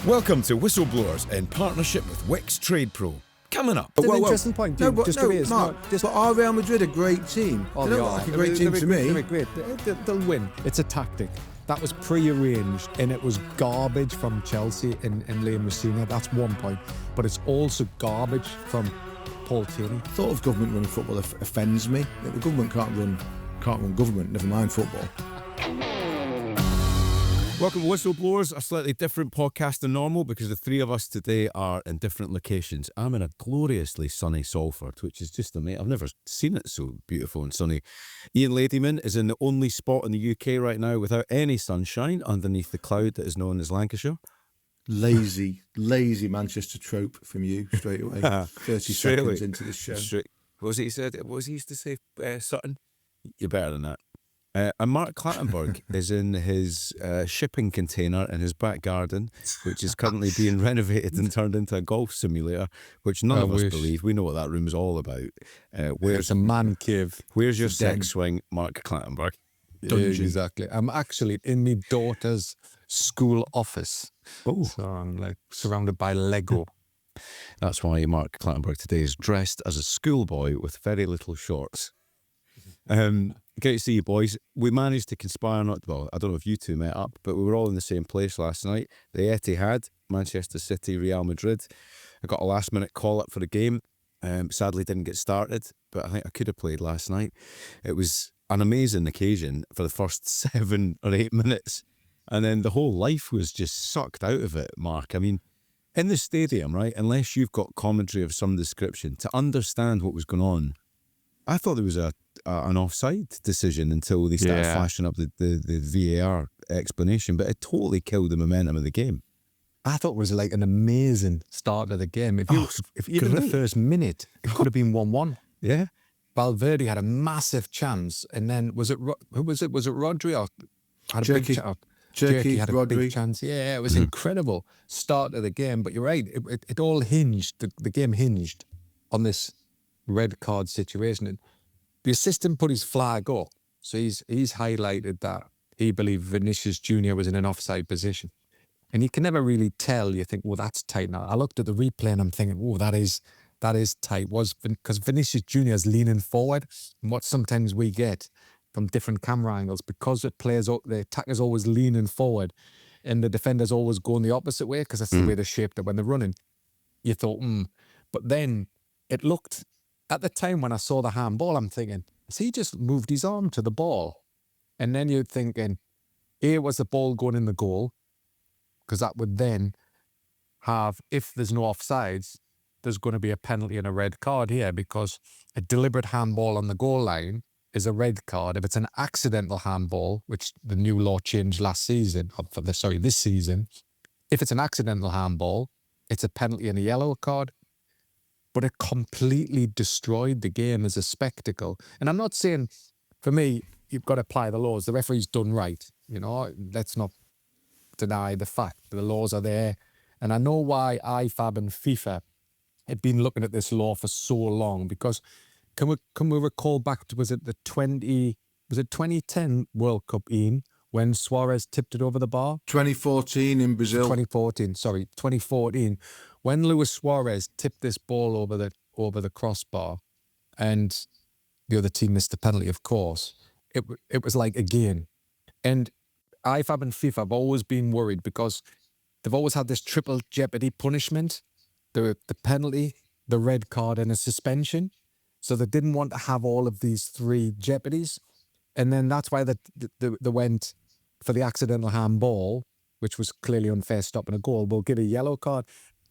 Welcome to Whistleblowers in partnership with Wix Trade Pro. Coming up. It's an interesting point. No, but, just no, to raise, Mark, but are Real Madrid a great team? Oh, they look like a great team to me. They're great. They'll win. It's a tactic. That was pre-arranged, and it was garbage from Chelsea and Lane Messina. That's one point. But it's also garbage from Paul Tierney. The thought of government running football offends me. The government can't run government, never mind football. Welcome to Whistleblowers, a slightly different podcast than normal because the three of us today are in different locations. I'm in a gloriously sunny Salford, which is just amazing. I've never seen it so beautiful and sunny. Ian Ladyman is in the only spot in the UK right now without any sunshine underneath the cloud that is known as Lancashire. Lazy Manchester trope from you straight away. 30 seconds into the show. What was it he said? What was he used to say, Sutton? You're better than that. And Mark Clattenburg is in his shipping container in his back garden, which is currently being renovated and turned into a golf simulator, which none of us believe. We know what that room is all about. It's a man cave. Where's your sex swing, Mark Clattenburg? Exactly. I'm actually in my daughter's school office. Oh. So I'm like surrounded by Lego. That's why Mark Clattenburg today is dressed as a schoolboy with very little shorts. Great to see you boys. We managed to conspire not, well, I don't know if you two met up, but we were all in the same place last night. The Etihad, Manchester City, Real Madrid. I got a last minute call up for the game. Sadly didn't get started, but I think I could have played last night. It was an amazing occasion for the first 7 or 8 minutes. And then the whole life was just sucked out of it, Mark. I mean, in the stadium, right, unless you've got commentary of some description, to understand what was going on, I thought there was an offside decision until they started flashing up the VAR explanation, but it totally killed the momentum of the game. I thought it was like an amazing start of the game. If even the first minute, it could have been 1-1. Yeah. Valverde had a massive chance, and then was it Rodri or had a big chance? Jerky had a big chance. Yeah, it was incredible start of the game. But you're right, it all hinged. The game hinged on this red card situation. And the assistant put his flag up, so he's highlighted that he believed Vinicius Junior was in an offside position, and you can never really tell. You think, well, that's tight. Now I looked at the replay and I'm thinking, oh, that is tight. Was because Vinicius Junior is leaning forward, and what sometimes we get from different camera angles, because the attacker's always leaning forward, and the defender's always going the opposite way because that's the way they're shaped up when they're running. You thought, but then it looked. At the time when I saw the handball, I'm thinking, has he just moved his arm to the ball? And then you're thinking, here was the ball going in the goal, because that would then have, if there's no offsides, there's going to be a penalty and a red card here, because a deliberate handball on the goal line is a red card. If it's an accidental handball, which the new law changed this season, if it's an accidental handball, it's a penalty and a yellow card. But it completely destroyed the game as a spectacle. And I'm not saying, for me, you've got to apply the laws. The referee's done right. You know, let's not deny the fact that the laws are there. And I know why IFAB and FIFA had been looking at this law for so long, because can we recall back to, was it 2010 World Cup, Ian, when Suarez tipped it over the bar? 2014 in Brazil. 2014. When Luis Suarez tipped this ball over the crossbar, and the other team missed the penalty, of course, it was like again. And IFAB and FIFA have always been worried because they've always had this triple jeopardy punishment, the penalty, the red card, and a suspension. So they didn't want to have all of these 3 jeopardies. And then that's why they went for the accidental handball, which was clearly unfair, stopping a goal. We'll give a yellow card.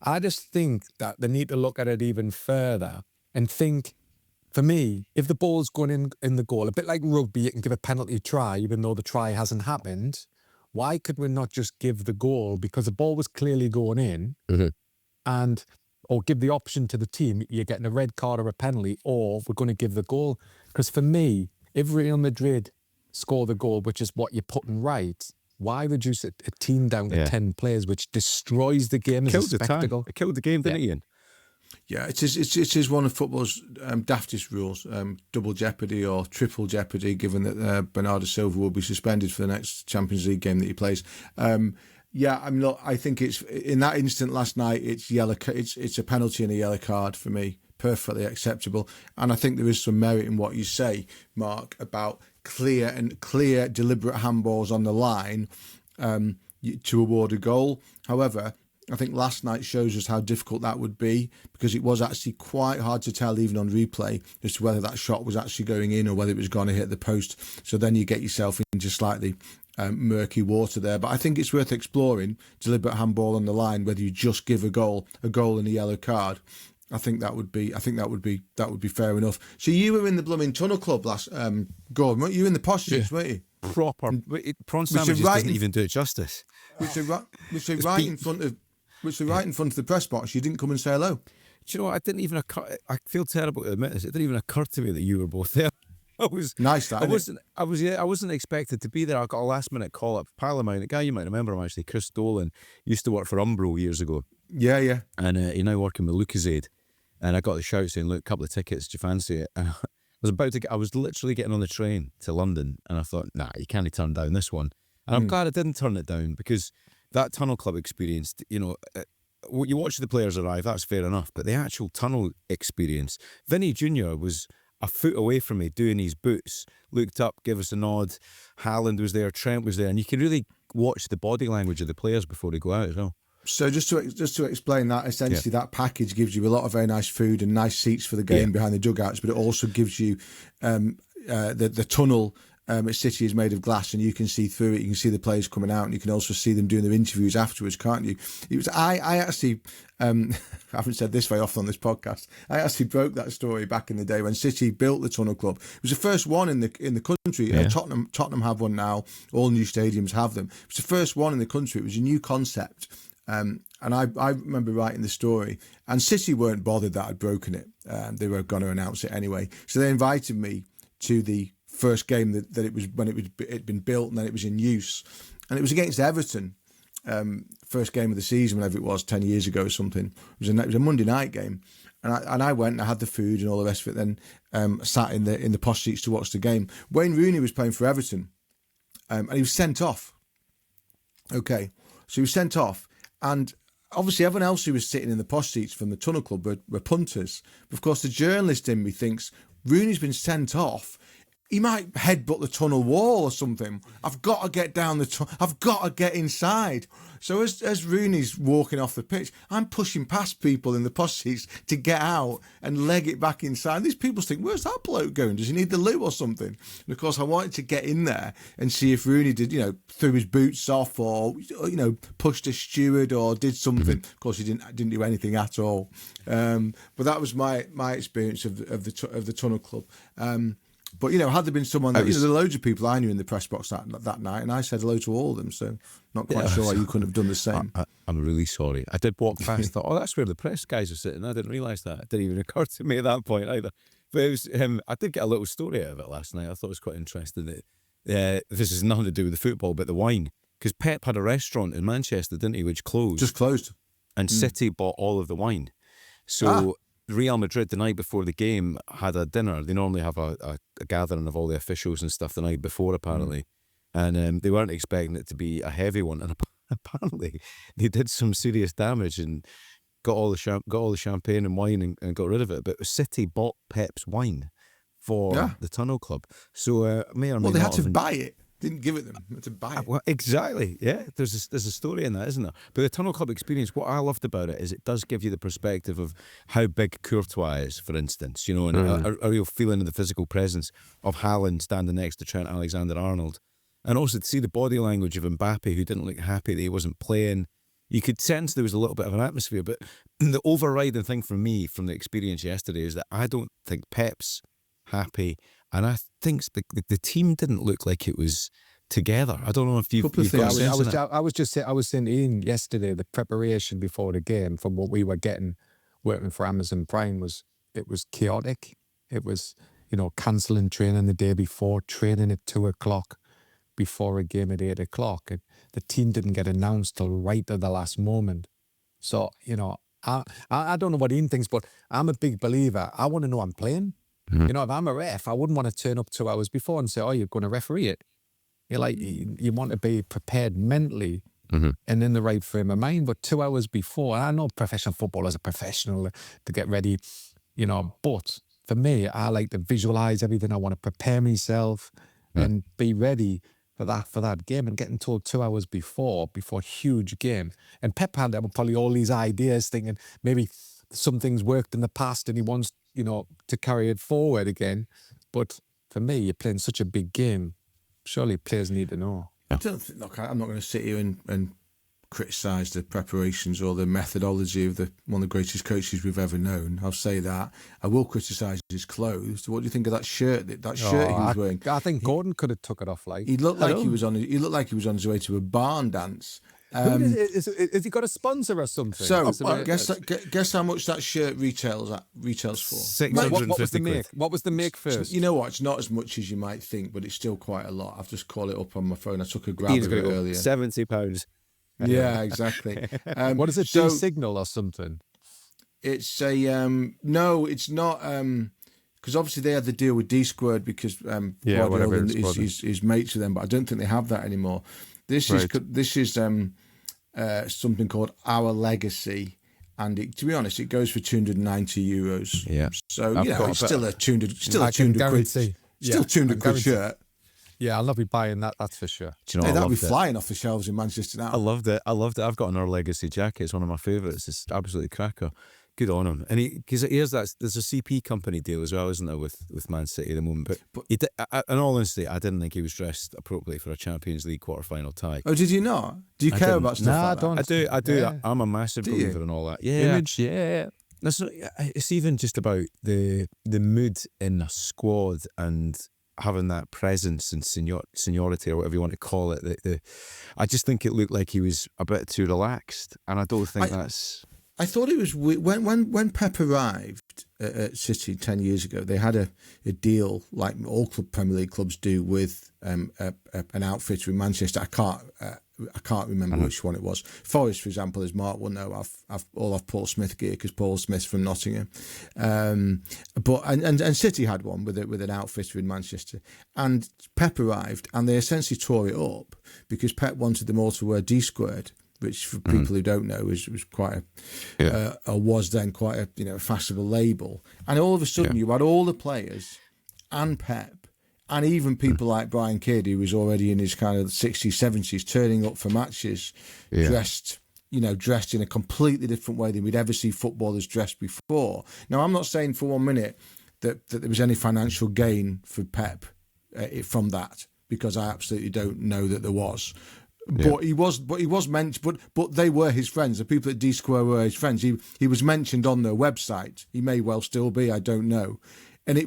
I just think that they need to look at it even further and think, for me, if the ball's going in the goal, a bit like rugby, you can give a penalty try, even though the try hasn't happened. Why could we not just give the goal? Because the ball was clearly going in, or give the option to the team, you're getting a red card or a penalty, or we're going to give the goal. Because for me, if Real Madrid score the goal, which is what you're putting right, why reduce a team down to 10 players, which destroys the game as a spectacle? It killed the game, didn't it, Ian? Yeah, it is one of football's daftest rules, double jeopardy or triple jeopardy, given that Bernardo Silva will be suspended for the next Champions League game that he plays. Yeah, I mean, look, I think it's in that instant last night. It's yellow. It's a penalty and a yellow card for me. Perfectly acceptable. And I think there is some merit in what you say, Mark, about clear, deliberate handballs on the line to award a goal. However, I think last night shows us how difficult that would be, because it was actually quite hard to tell, even on replay, as to whether that shot was actually going in or whether it was going to hit the post. So then you get yourself into slightly murky water there. But I think it's worth exploring deliberate handball on the line, whether you just give a goal and a yellow card. I think that would be fair enough. So you were in the blooming Tunnel Club last, Gordon, weren't you? In the posh seats, weren't you? Proper prawn sandwiches doesn't even do it justice. Which are right in front of the press box. You didn't come and say hello. Do you know what? I feel terrible to admit this. It didn't even occur to me that you were both there. I wasn't expected to be there. I got a last minute call up. A pal of mine, a guy you might remember him actually, Chris Dolan, used to work for Umbro years ago. Yeah. And he's now working with Lucasade. And I got the shout saying, "Look, a couple of tickets. Do you fancy it?" And I was literally getting on the train to London, and I thought, "Nah, you can't turn down this one." And I'm glad I didn't turn it down, because that Tunnel Club experience, you watch the players arrive, that's fair enough, but the actual tunnel experience, Vinny Jr. was a foot away from me doing his boots, looked up, gave us a nod, Haaland was there, Trent was there, and you can really watch the body language of the players before they go out as well. So just to explain that, essentially that package gives you a lot of very nice food and nice seats for the game behind the dugouts, but it also gives you the tunnel at City is made of glass, and you can see through it. You can see the players coming out, and you can also see them doing their interviews afterwards, can't you? I actually I haven't said this very often on this podcast. I actually broke that story back in the day when City built the Tunnel Club. It was the first one in the country. Yeah. Tottenham have one now. All new stadiums have them. It was the first one in the country. It was a new concept. And I remember writing the story, and City weren't bothered that I'd broken it. They were going to announce it anyway. So they invited me to the first game that it was when it'd been built, and then it was in use. And it was against Everton, first game of the season, whenever it was, 10 years ago or something. It was a Monday night game. And I went and I had the food and all the rest of it, then sat in the posh seats to watch the game. Wayne Rooney was playing for Everton, and he was sent off. Okay, so he was sent off. And obviously everyone else who was sitting in the posh seats from the Tunnel Club were punters. But of course, the journalist in me thinks, Rooney's been sent off. He might headbutt the tunnel wall or something. I've got to get down the tunnel. I've got to get inside. So as Rooney's walking off the pitch, I'm pushing past people in the posh seats to get out and leg it back inside. These people think, where's that bloke going? Does he need the loo or something? And of course, I wanted to get in there and see if Rooney did, threw his boots off or, pushed a steward or did something. Of course, he didn't do anything at all. But that was my experience of the Tunnel Club. But, had there been someone that, there were loads of people I knew in the press box that night, and I said hello to all of them, so not quite sure why you couldn't have done the same. I'm really sorry. I did walk past, thought, that's where the press guys are sitting. I didn't realise that. It didn't even occur to me at that point either. But it was, I did get a little story out of it last night. I thought it was quite interesting that this has nothing to do with the football, but the wine. Because Pep had a restaurant in Manchester, didn't he, which closed. Just closed. And City bought all of the wine. So Real Madrid, the night before the game, had a dinner. They normally have a gathering of all the officials and stuff the night before, apparently. And they weren't expecting it to be a heavy one. And apparently they did some serious damage and got all the champagne and wine and got rid of it. But City bought Pep's wine for the Tunnel Club. So may or may not. Well, they had to buy it. Didn't give it them. They had to buy it. Well, exactly. Yeah, there's a story in that, isn't there? But the Tunnel Club experience, what I loved about it is it does give you the perspective of how big Courtois is, for instance, and a real feeling of the physical presence of Haaland standing next to Trent Alexander-Arnold. And also to see the body language of Mbappe, who didn't look happy that he wasn't playing. You could sense there was a little bit of an atmosphere, but the overriding thing for me from the experience yesterday is that I don't think Pep's happy, and I think the team didn't look like it was together. I don't know if you've got a sense of that. I was saying to Ian yesterday, the preparation before the game from what we were getting working for Amazon Prime was chaotic. It was, cancelling training the day before, training at 2:00 before a game at 8:00. And the team didn't get announced till right at the last moment. So, I don't know what Ian thinks, but I'm a big believer. I want to know I'm playing. If I'm a ref, I wouldn't want to turn up 2 hours before and say, "Oh, you're going to referee it." You want to be prepared mentally and in the right frame of mind. But 2 hours before, I know professional footballers are professional to get ready, you know, but for me, I like to visualize everything. I want to prepare myself and be ready for that game, and getting told 2 hours before a huge game. And Pep had probably all these ideas, thinking maybe some things worked in the past and he wants, you know, to carry it forward again. But for me, you're playing such a big game. Surely players need to know. I don't think, look, I'm not going to sit here and criticise the preparations or the methodology of one of the greatest coaches we've ever known. I'll say that. I will criticise his clothes. What do you think of that shirt? That shirt he was wearing. I think Gordon could have took it off. He looked like he was on. He looked like he was on his way to a barn dance. Has he got a sponsor or something? So guess how much that shirt retails for? 650 What was the make first? You know what? It's not as much as you might think, but it's still quite a lot. I've just called it up on my phone. I took a grab of it earlier. £70. Yeah, exactly. What is it? So, D-Signal or something? It's a no. It's not. Because obviously they had the deal with D Squared because Guardiola is mates with them, but I don't think they have that anymore. This is something called Our Legacy, and to be honest, it goes for €290. Yeah. So it's still a 200 quid. Still 200 quid shirt. Yeah, I'll not be buying that. That's for sure. Do you know, that'll be flying off the shelves in Manchester now. I loved it. I've got an Our Legacy jacket. It's one of my favourites. It's absolutely cracker. Good on him. And because there's a CP company deal as well, isn't there, with Man City at the moment? But he did, in all honesty, I didn't think he was dressed appropriately for a Champions League quarter-final tie. Oh, did you not? Do you care about stuff like that? I do. Yeah. I'm a massive believer in all that. Yeah. Image, yeah. It's even just about the mood in a squad and having that presence and seniority or whatever you want to call it. I just think it looked like he was a bit too relaxed, and I don't think that's... I thought it was when Pep arrived at City 10 years ago. They had a deal like all Premier League clubs do with an outfitter in Manchester. I can't remember which one it was. Forest, for example, as Mark will know, I've Paul Smith gear because Paul Smith's from Nottingham. But City had one with an outfitter in Manchester. And Pep arrived, and they essentially tore it up because Pep wanted them all to wear D Squared, which for people who don't know was quite was then quite a fashionable label. And all of a sudden you had all the players and Pep and even people like Brian Kidd, who was already in his kind of 60s, 70s, turning up for matches dressed in a completely different way than we'd ever see footballers dressed before. Now, I'm not saying for 1 minute that there was any financial gain for Pep from that, because I absolutely don't know that there was. But he was mentioned. But they were his friends. The people at D Square were his friends. He was mentioned on their website. He may well still be. I don't know. And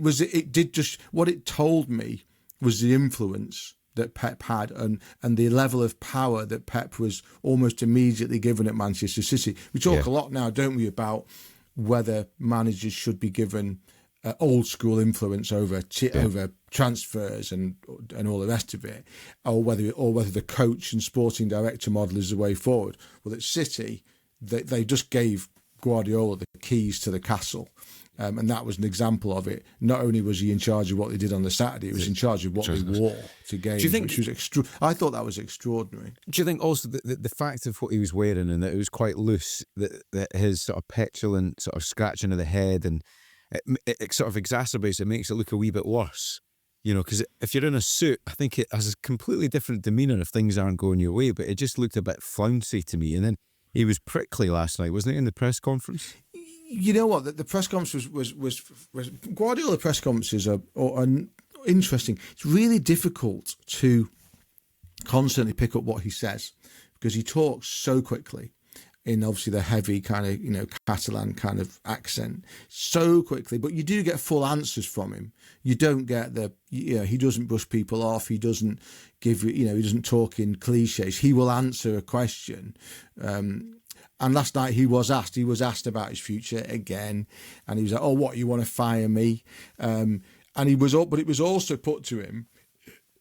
what it told me was the influence that Pep had and the level of power that Pep was almost immediately given at Manchester City. We talk a lot now, don't we, about whether managers should be given old school influence over transfers and all the rest of it, or whether the coach and sporting director model is the way forward. Well, at City, they just gave Guardiola the keys to the castle, and that was an example of it. Not only was he in charge of what they did on the Saturday, he was in charge of what they wore to games. Do you think, which was I thought that was extraordinary. Do you think also the fact of what he was wearing and that it was quite loose, that his sort of petulant sort of scratching of the head and it sort of exacerbates it, makes it look a wee bit worse, because if you're in a suit, I think it has a completely different demeanour if things aren't going your way, but it just looked a bit flouncy to me. And then he was prickly last night, wasn't he, in the press conference? You know what, the press conference was Guardiola press conferences are interesting. It's really difficult to constantly pick up what he says because he talks so quickly, in obviously the heavy kind of, Catalan kind of accent so quickly, but you do get full answers from him. You don't get he doesn't brush people off. He doesn't give he doesn't talk in cliches. He will answer a question. And last night he was asked about his future again. And he was like, oh, what, you want to fire me? And but it was also put to him,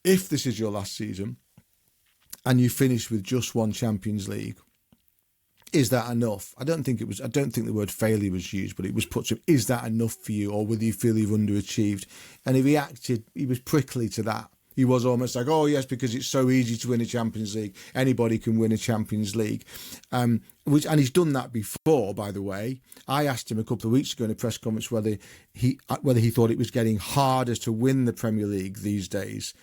if this is your last season and you finish with just one Champions League, is that enough? I don't think the word failure was used, but it was put to him, is that enough for you, or will you feel you've underachieved? And he was prickly to that. He was almost like, oh yes, because it's so easy to win a Champions League. Anybody can win a Champions League. And he's done that before, by the way. I asked him a couple of weeks ago in a press conference whether he thought it was getting harder to win the Premier League these days.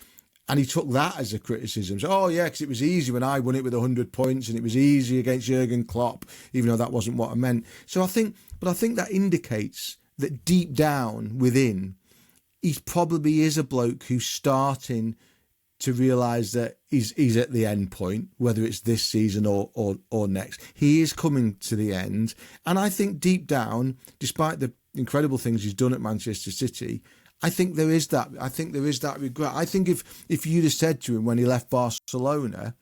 And he took that as a criticism. So, oh yeah, because it was easy when I won it with 100 points, and it was easy against Jurgen Klopp, even though that wasn't what I meant. So I think that indicates that deep down within, he probably is a bloke who's starting to realise that he's at the end point, whether it's this season or next. He is coming to the end. And I think deep down, despite the incredible things he's done at Manchester City, I think there is that. I think there is that regret. I think if you'd have said to him when he left Barcelona,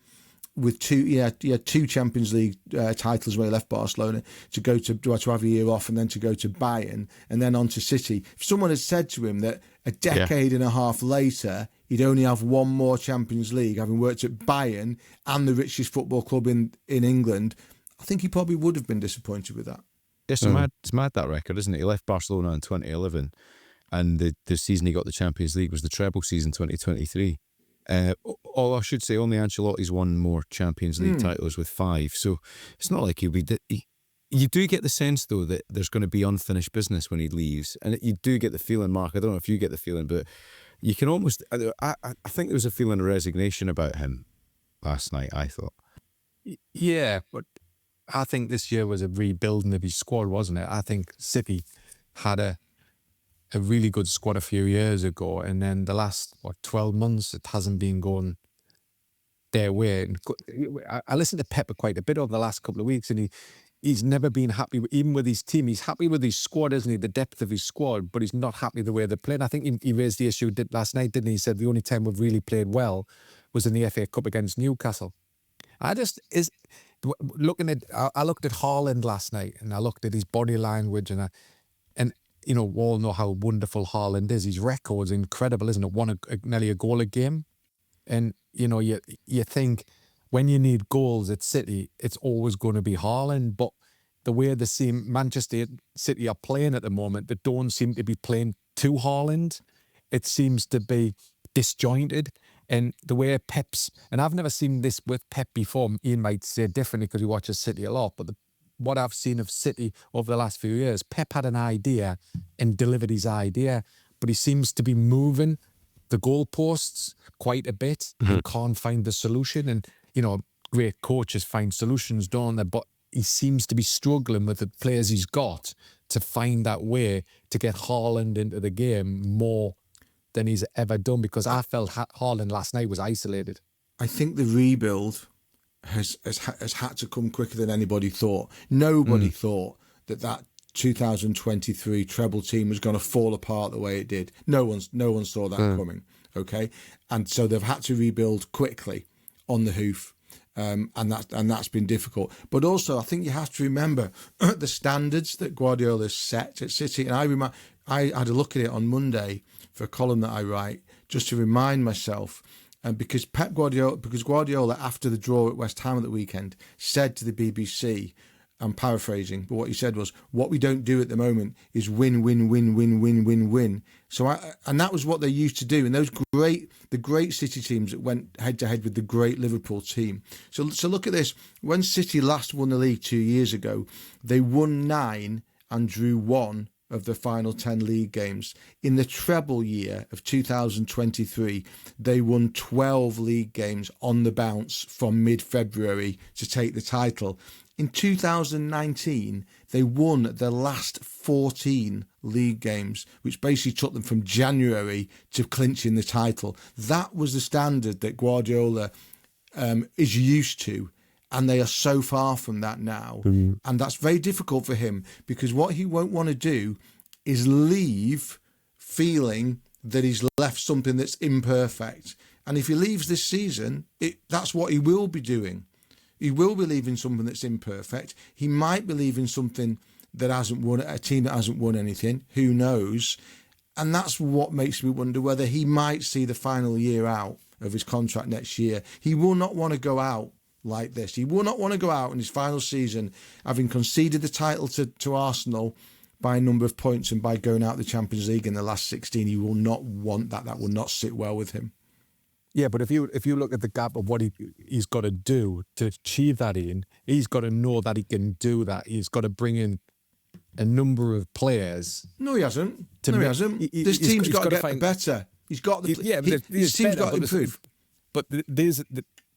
with he had two Champions League titles when he left Barcelona, to go to have a year off and then to go to Bayern and then on to City. If someone had said to him that a decade and a half later he'd only have one more Champions League, having worked at Bayern and the richest football club in England, I think he probably would have been disappointed with that. It's mad that record, isn't it? He left Barcelona in 2011, and the season he got the Champions League was the treble season 2023. Or I should say, only Ancelotti's won more Champions League titles with 5. So it's not like he'll be. You do get the sense, though, that there's going to be unfinished business when he leaves, and you do get the feeling, Mark. I don't know if you get the feeling, but you can almost. I think there was a feeling of resignation about him last night. I thought. Yeah, but I think this year was a rebuilding of his squad, wasn't it? I think City had a really good squad a few years ago, and then the last 12 months it hasn't been going their way. I listened to Pep quite a bit over the last couple of weeks, and he's never been happy even with his team. He's happy with his squad, isn't he? The depth of his squad, but he's not happy the way they're playing. I think he raised the issue last night, didn't he? He said the only time we've really played well was in the FA Cup against Newcastle. I looked at Haaland last night, and I looked at his body language, and you know, we all know how wonderful Haaland is. His record's incredible, isn't it? Nearly a goal a game. And, you know, you think when you need goals at City, it's always going to be Haaland. But the way Manchester City are playing at the moment, they don't seem to be playing to Haaland. It seems to be disjointed. And the way Pep's, and I've never seen this with Pep before. Ian might say differently because he watches City a lot, but what I've seen of City over the last few years, Pep had an idea and delivered his idea, but he seems to be moving the goalposts quite a bit and can't find the solution. And, you know, great coaches find solutions, don't they? But he seems to be struggling with the players he's got to find that way to get Haaland into the game more than he's ever done, because I felt Haaland last night was isolated. I think the rebuild has had to come quicker than anybody thought. Nobody thought that 2023 treble team was going to fall apart the way it did. No one saw that coming. Okay, and so they've had to rebuild quickly on the hoof, and that's been difficult. But also, I think you have to remember the standards that Guardiola set at City. And I had a look at it on Monday for a column that I write, just to remind myself. And because Guardiola, after the draw at West Ham at the weekend, said to the BBC, I'm paraphrasing, but what he said was, what we don't do at the moment is win, win, win, win, win, win, win. And that was what they used to do. And the great City teams that went head to head with the great Liverpool team. So look at this. When City last won the league 2 years ago, they won 9 and drew 1 of the final 10 league games. In the treble year of 2023, they won 12 league games on the bounce from mid-February to take the title. In 2019, they won their last 14 league games, which basically took them from January to clinching the title. That was the standard that Guardiola is used to. And they are so far from that now. And that's very difficult for him, because what he won't want to do is leave feeling that he's left something that's imperfect. And if he leaves this season, that's what he will be doing. He will be leaving something that's imperfect. He might be leaving something that hasn't won, a team that hasn't won anything. Who knows? And that's what makes me wonder whether he might see the final year out of his contract next year. He will not want to go out like this. He will not want to go out in his final season, having conceded the title to Arsenal by a number of points and by going out the Champions League in the last 16. He will not want that. That will not sit well with him. Yeah, but if you look at the gap of what he's got to do to achieve that, Ian, he's got to know that he can do that. He's got to bring in a number of players. No, he hasn't. He hasn't. This team's got to get better. He's got the. His team's got to improve. But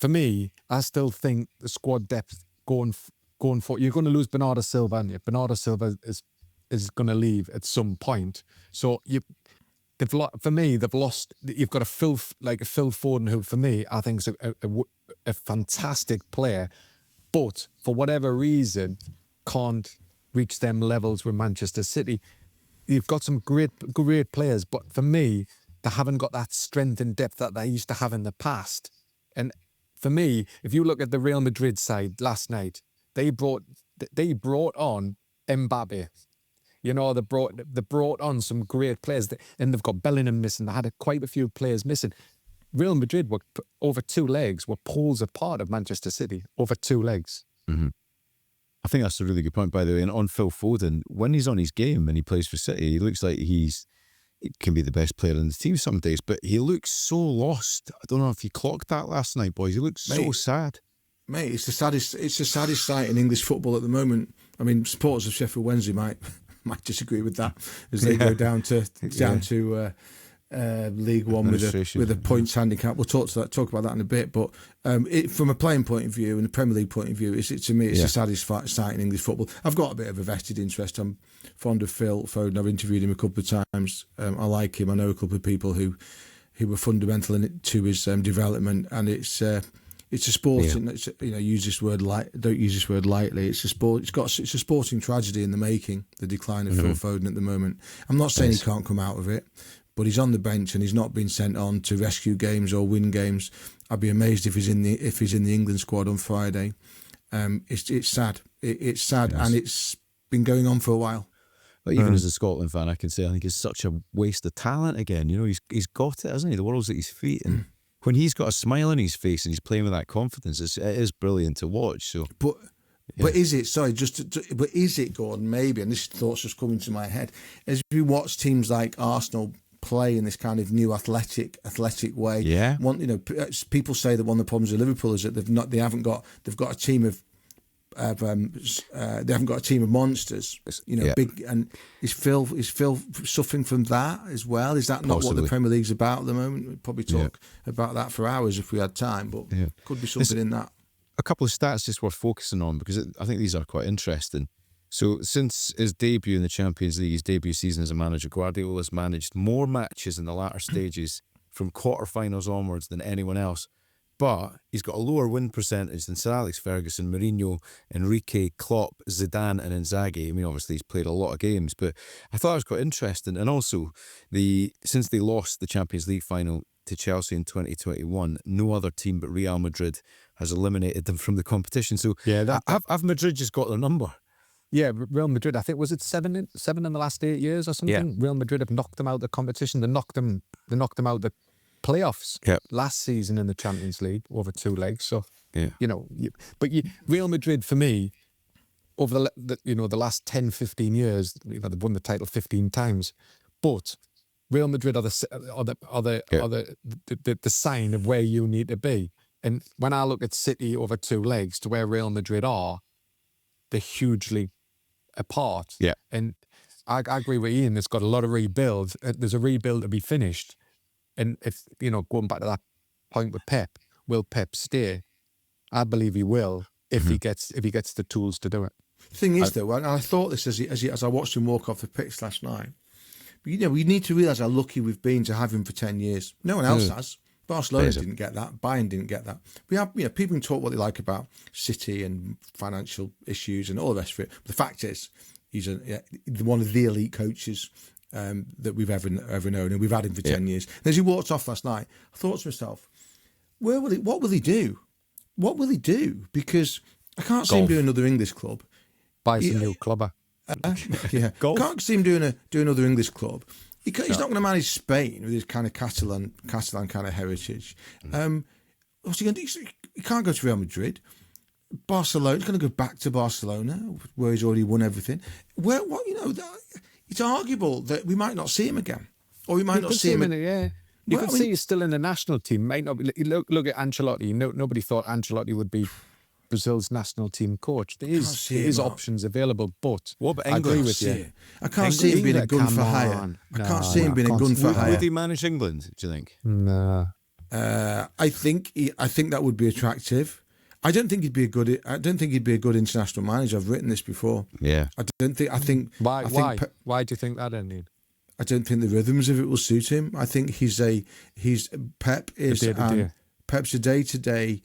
for me, I still think the squad depth going for you're going to lose Bernardo Silva, aren't you? Bernardo Silva is going to leave at some point. So for me, they've lost. You've got a Phil Foden, who for me I think is a fantastic player, but for whatever reason can't reach them levels with Manchester City. You've got some great players, but for me, they haven't got that strength and depth that they used to have in the past. And for me, if you look at the Real Madrid side last night, they brought on Mbappe. You know, they brought on some great players, and they've got Bellingham missing. They had quite a few players missing. Real Madrid were over 2 legs, were poles apart of Manchester City over 2 legs. Mm-hmm. I think that's a really good point, by the way. And on Phil Foden, when he's on his game and he plays for City, he looks like he can be the best player in the team some days, but he looks so lost. I don't know if you clocked that last night, boys. He looks so sad. Mate, it's the saddest sight in English football at the moment. I mean, supporters of Sheffield Wednesday might disagree with that as they go down to League One with a points handicap. We'll talk about that in a bit. But from a playing point of view and a Premier League point of view, to me, it's the saddest sight in English football. I've got a bit of a vested interest. I'm fond of Phil Foden. I've interviewed him a couple of times. I like him. I know a couple of people who were fundamental to his development, and it's a sport. Yeah. And don't use this word lightly. It's a sport. It's a sporting tragedy in the making. The decline of Phil Foden at the moment. I'm not saying he can't come out of it, but he's on the bench and he's not been sent on to rescue games or win games. I'd be amazed if he's in the England squad on Friday. It's sad. It's sad, and it's been going on for a while. But even as a Scotland fan, I can say I think it's such a waste of talent again. You know, he's got it, hasn't he? The world's at his feet, and when he's got a smile on his face and he's playing with that confidence, it is brilliant to watch. So, but is it? Sorry, but is it, Gordon? Maybe, and this thought's just coming to my head as we watch teams like Arsenal play in this kind of new athletic way. Yeah. People say that one of the problems with Liverpool is that they haven't got a team of they haven't got a team of monsters. Big, and is Phil suffering from that as well? Is that not Possibly. what the Premier League's about at the moment? We'd probably talk about that for hours if we had time, but could be something in that. A couple of stats just worth focusing on because I think these are quite interesting. So since his debut in the Champions League, his debut season as a manager, Guardiola has managed more matches in the latter stages from quarterfinals onwards than anyone else. But he's got a lower win percentage than Sir Alex Ferguson, Mourinho, Enrique, Klopp, Zidane and Inzaghi. I mean, obviously he's played a lot of games, but I thought it was quite interesting. And also, since they lost the Champions League final to Chelsea in 2021, no other team but Real Madrid has eliminated them from the competition. So have Madrid just got their number? Yeah, Real Madrid, I think, was it seven in the last 8 years or something? Yeah. Real Madrid have knocked them out of the competition. They knocked them out of the playoffs last season in the Champions League over 2 legs. So, Real Madrid, for me, over the last 10, 15 years, they've won the title 15 times. But Real Madrid are the sign of where you need to be. And when I look at City over 2 legs to where Real Madrid are, they're hugely apart. Yeah. And I agree with Ian, it's got a lot of rebuild. There's a rebuild to be finished. And if, going back to that point with Pep, will Pep stay? I believe he will if he gets the tools to do it. The thing is, though, and I thought this as I watched him walk off the pitch last night, but, we need to realise how lucky we've been to have him for 10 years. No one else has. Barcelona didn't get that. Bayern didn't get that. We have, people can talk what they like about City and financial issues and all the rest of it. But the fact is, he's one of the elite coaches that we've ever known, and we've had him for 10 years. And as he walked off last night, I thought to myself, what will he do? What will he do? Because I can't see him doing another English club. Buy some new clubber. Can't see him doing another English club. He's not going to manage Spain with his kind of Catalan kind of heritage. What's he going to do? He can't go to Real Madrid. Barcelona. He's going to go back to Barcelona, where he's already won everything. It's arguable that we might not see him again, or we might not see him. You could see he's still in the national team. Might not be. Look at Ancelotti. Nobody thought Ancelotti would be Brazil's national team coach. There is options available, but I agree with you. I can't see him being a gun for hire. I can't see him being a gun for hire. Would he manage England, do you think? No. I think that would be attractive. I don't think he'd be a good international manager. I've written this before. Yeah. Why do you think that, Ended? I don't think the rhythms of it will suit him. I think Pep is Pep's a day-to-day.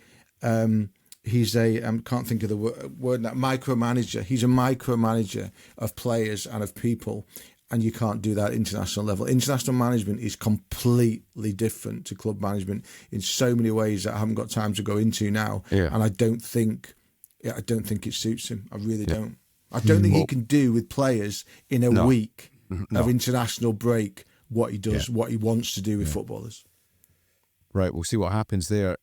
He's a can't think of the word now, micromanager. He's a micromanager of players and of people, and you can't do that at international level. International management is completely different to club management in so many ways that I haven't got time to go into now. Yeah. And I don't think it suits him. I really don't. I don't think he can do with players in a week of international break what he does, what he wants to do with footballers. Right, we'll see what happens there.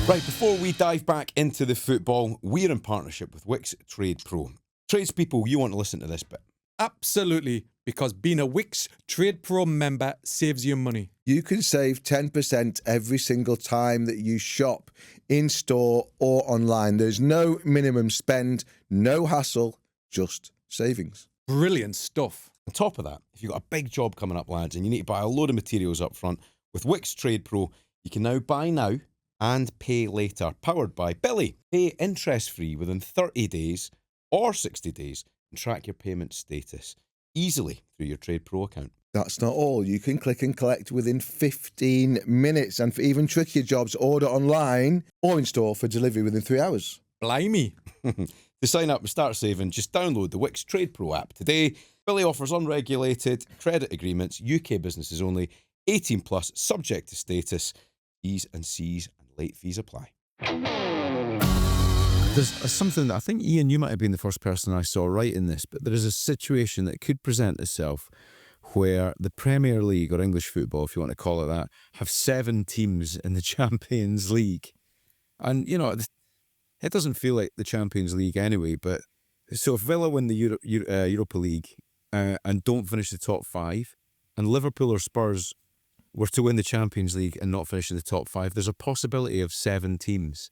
Right, before we dive back into the football, we're in partnership with Wix Trade Pro. Tradespeople, you want to listen to this bit? Absolutely, because being a Wix Trade Pro member saves you money. You can save 10% every single time that you shop in-store or online. There's no minimum spend, no hassle, just savings. Brilliant stuff. On top of that, if you've got a big job coming up, lads, and you need to buy a load of materials up front, with Wix Trade Pro, you can now buy now and pay later. Powered by Billy. Pay interest-free within 30 days or 60 days and track your payment status easily through your Trade Pro account. That's not all. You can click and collect within 15 minutes. And for even trickier jobs, order online or in store for delivery within 3 hours. Blimey. To sign up and start saving, just download the Wix Trade Pro app today. Billy offers unregulated credit agreements, UK businesses only, 18 plus, subject to status, T's and C's and late fees apply. There's something that I think, Ian, you might have been the first person I saw writing this, but there is a situation that could present itself where the Premier League, or English football, if you want to call it that, have 7 teams in the Champions League. And, you know, it doesn't feel like the Champions League anyway, but so if Villa win the Europa League and don't finish the top 5, and Liverpool or Spurs were to win the Champions League and not finish in the top 5, there's a possibility of 7 teams.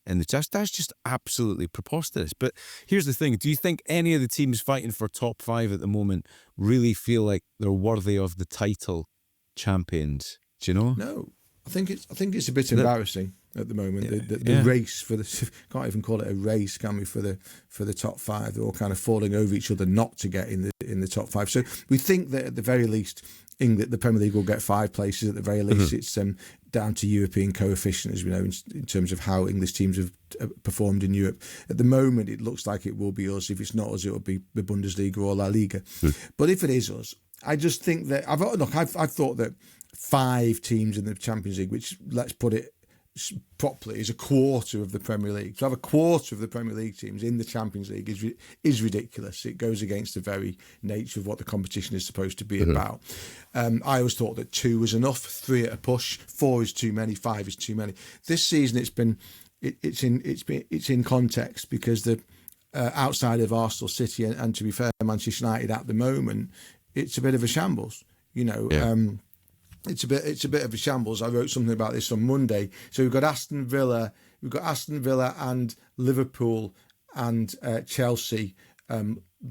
And that's just absolutely preposterous. But here's the thing. Do you think any of the teams fighting for top 5 at the moment really feel like they're worthy of the title champions? Do you know? No. I think it's a bit embarrassing at the moment. The race for the can't even call it a race, can we? For the top 5, they're all kind of falling over each other not to get in the top 5. So we think that at the very least, the Premier League will get 5 places. At the very least, it's down to European coefficient, as we know, in terms of how English teams have performed in Europe. At the moment, it looks like it will be us. If it's not us, it will be the Bundesliga or La Liga. But if it is us, I just think that I've thought that 5 teams in the Champions League, which, let's put it properly, is a quarter of the Premier League. To have a quarter of the Premier League teams in the Champions League is ridiculous. It goes against the very nature of what the competition is supposed to be about. I always thought that 2 was enough, 3 at a push, 4 is too many, 5 is too many. This season it's in context because the outside of Arsenal, City, and to be fair, Manchester United at the moment, it's a bit of a shambles. You know. Yeah. It's a bit of a shambles. I wrote something about this on Monday. So we've got Aston Villa and Liverpool and Chelsea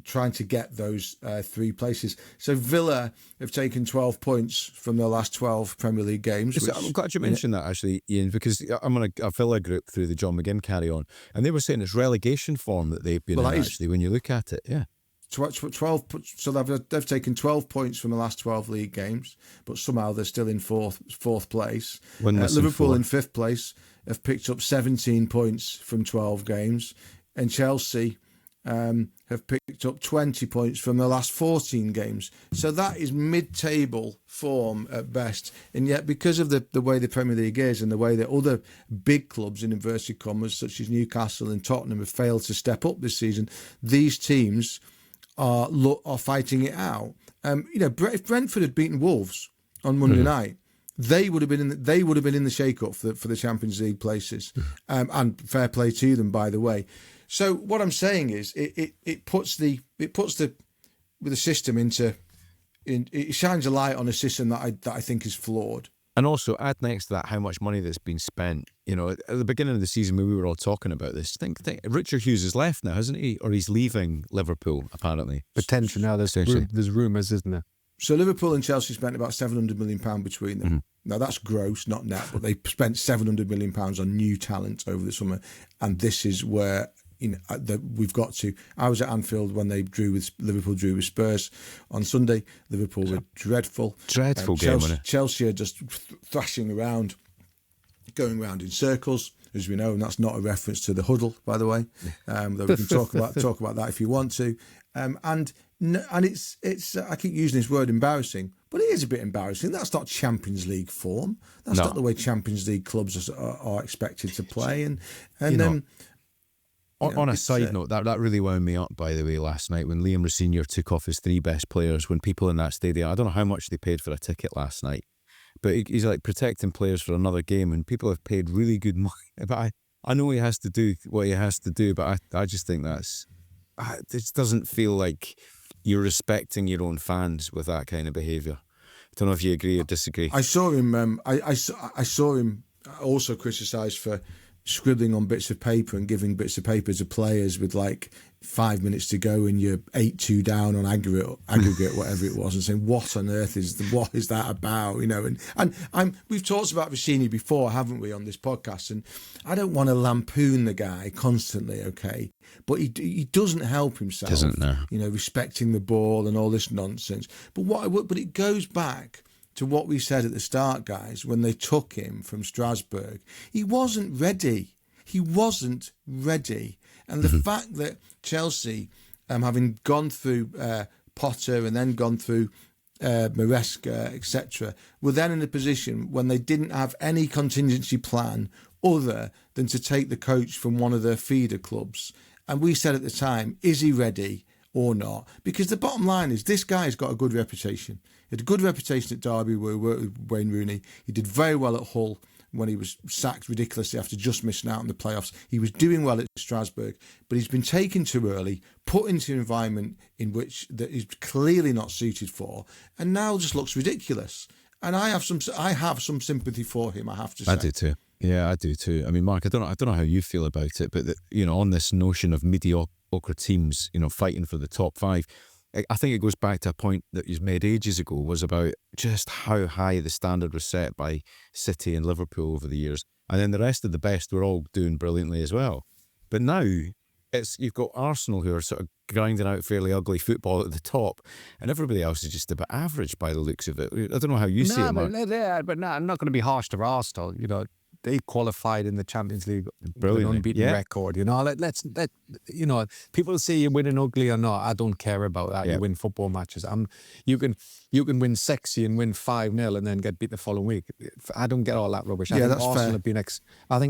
trying to get those 3 places. So Villa have taken 12 points from their last 12 Premier League games. I'm glad you mentioned that, actually, Ian, because I'm on a Villa group through the John McGinn Carry On, and they were saying it's relegation form that they've been in, actually, when you look at it. Yeah. 12, so they've taken 12 points from the last 12 league games, but somehow they're still in fourth place. Liverpool in 5th place have picked up 17 points from 12 games, and Chelsea have picked up 20 points from the last 14 games. So that is mid-table form at best. And yet, because of the way the Premier League is and the way that other big clubs, in inverted commas, such as Newcastle and Tottenham, have failed to step up this season, these teams are fighting it out. If Brentford had beaten Wolves on Monday night, they would have been in the shake-up for the Champions League places, and fair play to them, by the way. So what I'm saying is, it puts the system into it shines a light on a system that I think is flawed. And also add next to that how much money that's been spent. You know, at the beginning of the season when we were all talking about this, think Richard Hughes has left now, hasn't he? Or he's leaving Liverpool, apparently. Potential now. There's rumours, isn't there? So Liverpool and Chelsea spent about £700 million between them. Now that's gross, not net, but they spent £700 million on new talent over the summer, and this is where we've got to. I was at Anfield when Liverpool drew with Spurs on Sunday. Liverpool were dreadful. Dreadful game, wasn't it? Chelsea are just thrashing around, going around in circles, as we know, and that's not a reference to the huddle, by the way. Though we can talk about that if you want to. And it's I keep using this word embarrassing, but it is a bit embarrassing. That's not Champions League form. That's not the way Champions League clubs are expected to play. On a side note, that really wound me up, by the way, last night when Liam Rossinier took off his 3 best players, when people in that stadium, I don't know how much they paid for a ticket last night, but he's like protecting players for another game, and people have paid really good money. But I know he has to do what he has to do, but I just think it just doesn't feel like you're respecting your own fans with that kind of behaviour. I don't know if you agree or disagree. I saw him. I saw him also criticised for scribbling on bits of paper and giving bits of paper to players with like 5 minutes to go and you're 8-2 down on aggregate whatever it was, and saying what on earth what is that about, and we've talked about Vicini before, haven't we, on this podcast, and I don't want to lampoon the guy constantly, okay, but he doesn't help himself, respecting the ball and all this nonsense, but it goes back to what we said at the start, guys, when they took him from Strasbourg. He wasn't ready. And the fact that Chelsea, having gone through Potter and then gone through Maresca, etc., were then in a position when they didn't have any contingency plan other than to take the coach from one of their feeder clubs. And we said at the time, is he ready or not? Because the bottom line is this guy's got a good reputation. He had a good reputation at Derby where he worked with Wayne Rooney. He did very well at Hull when he was sacked ridiculously after just missing out on the playoffs. He was doing well at Strasbourg, but he's been taken too early, put into an environment in which that he's clearly not suited for, and now just looks ridiculous. And I have some sympathy for him, I have to say. I do too. Yeah, I do too. I mean, Mark, I don't know how you feel about it, but on this notion of mediocre teams, fighting for the top 5. I think it goes back to a point that you made ages ago, was about just how high the standard was set by City and Liverpool over the years. And then the rest of the best were all doing brilliantly as well. But now you've got Arsenal who are sort of grinding out fairly ugly football at the top, and everybody else is just about average by the looks of it. I don't know how you see it, Mark. But I'm not going to be harsh to Arsenal. They qualified in the Champions League with an unbeaten record. People say you winning ugly or not. I don't care about that. You win football matches. You can win sexy and win 5-0 and then get beat the following week. I don't get all that rubbish. I think